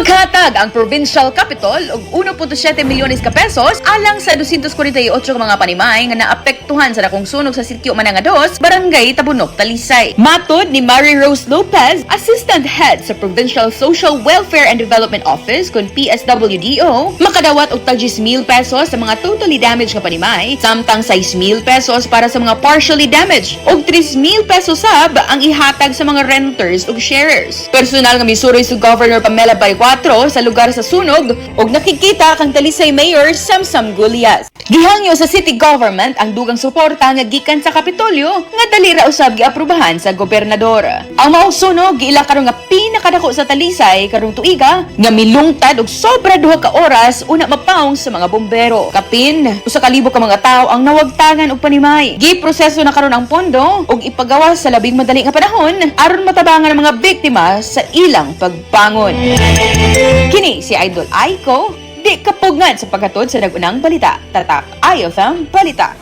Maghatag ang provincial capital og 1.7 milyones ka pesos alang sa 248 ka mga panimay nga naapektuhan sa dakong sunog sa sitio Manangados, Barangay Tabunok, Talisay. Matod ni Mary Rose Lopez, Assistant Head sa Provincial Social Welfare and Development Office kun PSWDO, makadawat og tag 10,000 pesos sa mga totally damaged ka panimay, samtang 6,000 pesos para sa mga partially damaged og 3,000 pesos sab ang ihatag sa mga renters ug sharers. Personal nga misuroy si Governor Pamela Bayquatro sa lugar sa sunog ug nakikita kang Talisay Mayor Samsam Gulyas. Gihangyo sa city government ang dugang suporta nga gikan sa Kapitolyo nga dali ra usab giaprubahan sa gobernador. Ang maong sunog giila karon nga pinakadako sa Talisay karong tuiga nga milungtad og sobra 2 ka oras una mapawong sa mga bombero. Kapin 1,000 ka mga tawo ang nawagtangan og panimay. Giproseso na karon ang pondo ug ipagawas sa labing madali nga panahon aron matabangan ang mga biktima sa ilang pagbangon. Kini si Idol Aiko, di kapugngan sa paghatod sa nagunang balita. Tatak, ayaw ang balita.